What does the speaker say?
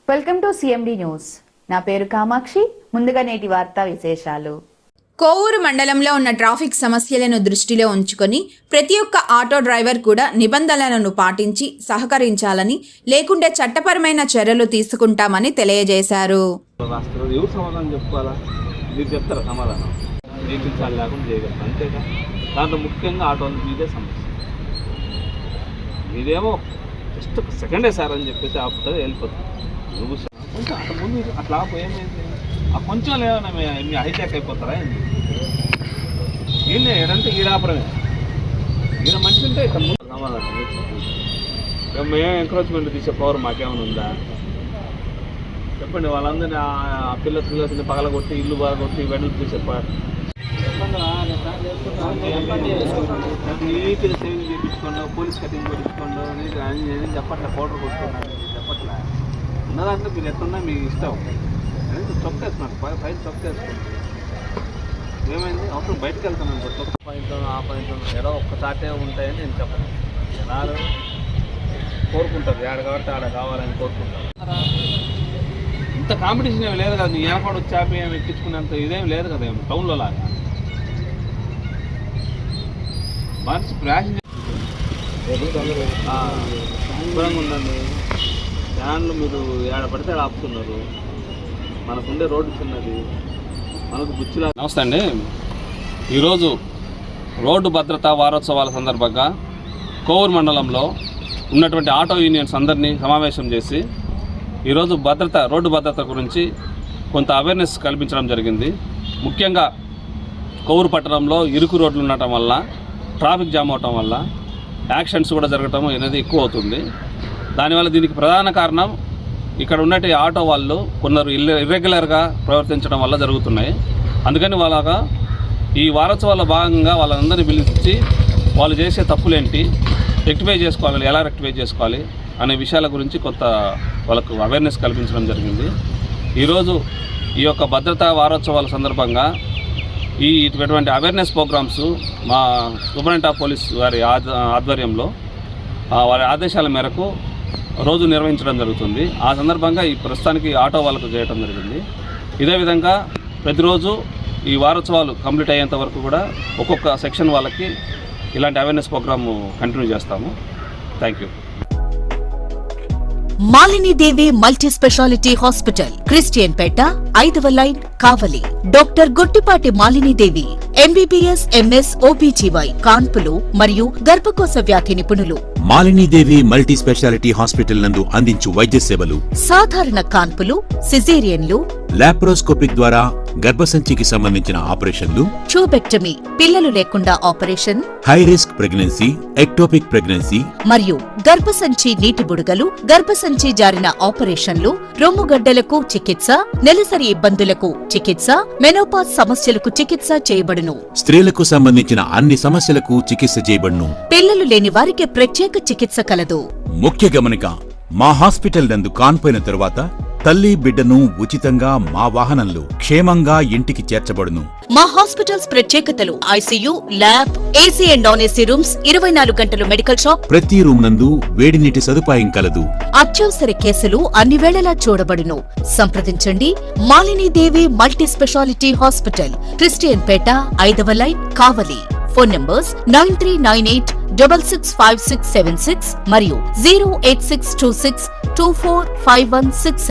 Welcome to CMD news. నా పేరు కామాక్షి. ముందుగా నేటి వార్తా విశేషాలు. కోవూరు మండలంలో ఉన్న ట్రాఫిక్ సమస్యలను దృష్టిలో ఉంచుకొని ప్రతి ఒక్క ఆటో డ్రైవర్ కూడా నిబంధనలను పాటించి సహకరించాలని, లేకుంటే చట్టపరమైన చర్యలు తీసుకుంటామని తెలియజేశారు. దాంట్లో ముఖ్యంగా ఆటోలు మీదే సమస్య. మీదేమో జస్ట్ సెకండే సార్ అని చెప్పేసి ఆపుతుంది, వెళ్ళిపోతుంది. నువ్వు కొంచెం అట్లా ముందు అట్లా ఆపోయేమైంది, ఆ కొంచెం లేదన్నా మీ హైజాక్ అయిపోతారా ఏంటి? ఈయన ఏడంటే ఈడాపరమే, ఈయన మంచి ఉంటే ఇక్కడ ముందు సమాధానం మేము ఎంకరేజ్మెంట్ తీసే పవర్ మాకేమైనా ఉందా చెప్పండి. వాళ్ళందరినీ ఆ పిల్లల్ని పగలగొట్టి ఇల్లు బాగొట్టి వెడల్పు తీసే నీట్గా సేవింగ్ చేయించుకోండి, పోలీస్ కటింగ్ కొట్టించుకోండి నేను చెప్పట్లే, పౌడర్ కొట్టుకున్నాను చెప్పట్లే. ఉన్నదాంట్లో మీరు ఎట్లున్నా మీకు ఇష్టం. చొక్కేస్తున్నాడు పైన చొక్కేసుకోండి. ఏమైంది అవసరం బయటకు వెళ్తున్నాను చొక్క పాయింట్లో ఆ పాయింట్లో ఏదో ఒక్కసాటే ఉంటాయని నేను చెప్పను. జనాలు కోరుకుంటారు ఆడ కాబట్టి ఆడ కావాలని కోరుకుంటారు. ఇంత కాంపిటీషన్ ఏమి లేదు కదా, నీ ఏర్పాటు వచ్చాపి ఏమి ఎక్కించుకునేంత ఇదేమి లేదు కదా ఏమి టౌన్లో లాగా. మనిషి ప్యాసింజర్ శుభ్రంగా ఉండండి. ఫ్యాన్లు మీరు ఏడ పడితే ఆపుతున్నారు. మనకుండే రోడ్డు చిన్నది, మనకు బుచ్చిలా. నమస్తే అండి. ఈరోజు రోడ్డు భద్రతా వారోత్సవాల సందర్భంగా కోవూరు మండలంలో ఉన్నటువంటి ఆటో యూనియన్స్ అందరినీ సమావేశం చేసి ఈరోజు రోడ్డు భద్రత గురించి కొంత అవేర్నెస్ కల్పించడం జరిగింది. ముఖ్యంగా కోవూరు పట్టణంలో ఇరుకు రోడ్లు ఉండటం వల్ల, ట్రాఫిక్ జామ్ అవటం వల్ల యాక్సిడెంట్స్ కూడా జరగటం అనేది ఎక్కువ అవుతుంది. దానివల్ల దీనికి ప్రధాన కారణం ఇక్కడ ఉన్నట్టు ఆటో వాళ్ళు కొందరు ఇర్రెగ్యులర్గా ప్రవర్తించడం వల్ల జరుగుతున్నాయి. అందుకని వాళ్ళగా ఈ వారోత్సవాల్లో భాగంగా వాళ్ళందరినీ పిలిచి వాళ్ళు చేసే తప్పులేంటి, రెక్టిఫై చేసుకోవాలి, ఎలా రెక్టిఫై చేసుకోవాలి అనే విషయాల గురించి కొంత వాళ్ళకు అవేర్నెస్ కల్పించడం జరిగింది. ఈరోజు ఈ యొక్క భద్రతా వారోత్సవాల సందర్భంగా ఇటువంటి అవేర్నెస్ ప్రోగ్రామ్స్ మా సూపరింటెండెంట్ ఆఫ్ పోలీస్ వారి ఆధ్వర్యంలో వారి ఆదేశాల మేరకు రోజు నిర్వహించడం జరుగుతుంది. ఆ సందర్భంగా ఈ ప్రస్తుతానికి ఆటో వాళ్ళకు చేయడం జరిగింది. ఇదే విధంగా ప్రతిరోజు ఈ వారోత్సవాలు కంప్లీట్ అయ్యేంత వరకు కూడా ఒక్కొక్క సెక్షన్ వాళ్ళకి ఇలాంటి అవేర్నెస్ ప్రోగ్రామ్ కంటిన్యూ చేస్తాము. Thank you. Malinidevi multi speciality hospital, Christian Peta, 5వ line, Kavali. Doctor Gottipati Malinidevi, MBBS, MS, OBGY, కాన్పులు మరియు గర్భకోశ వ్యాధి నిపుణులు. మాలినీదేవి మల్టీ స్పెషాలిటీ హాస్పిటల్ నందు అందించు వైద్య సేవలు: సాధారణ కాన్పులు, సిజేరియన్లు, లాప్రోస్కోపిక్ ద్వారా గర్భసంచికి సంబంధించిన ఆపరేషన్లు, ట్యూబెక్టమీ, పిల్లలు లేకుండా operation, high risk pregnancy, ectopic pregnancy మరియు గర్భసంచి నీటి బుడగలు, గర్భసంచి జారిన ఆపరేషన్లు, రొమ్ముగడ్డలకు చికిత్స, నెలసరి ఇబ్బందులకు చికిత్స, మెనోపాజ్ సమస్యలకు చికిత్స చేయబడును. స్త్రీలకు సంబంధించిన అన్ని సమస్యలకు చికిత్స చేయబడును. పిల్లలు లేని వారికి ప్రత్యేక చికిత్స కలదు. ముఖ్య గమనిక: మా హాస్పిటల్ నందు కాన్పోయిన తరువాత తల్లి బిడ్డను ఉచితంగా మా వాహనంలో క్షేమంగా ఇంటికి చేర్చబడును. మా హాస్పిటల్స్ ప్రత్యేకతలు: ICU, lab, AC and non AC rooms, 24 గంటలు మెడికల్ షాప్, ప్రతి రూమ్ నందు వేడి నీటి సదుపాయం కలదు. అత్యవసర కేసులు అన్ని వేళలా చూడబడును. సంప్రదించండి. Malinidevi multi speciality hospital, Christian Peta, 5వ లైన్, కావలి. ఫోన్ నంబర్స్ 9398665676 మరియు 08626245166.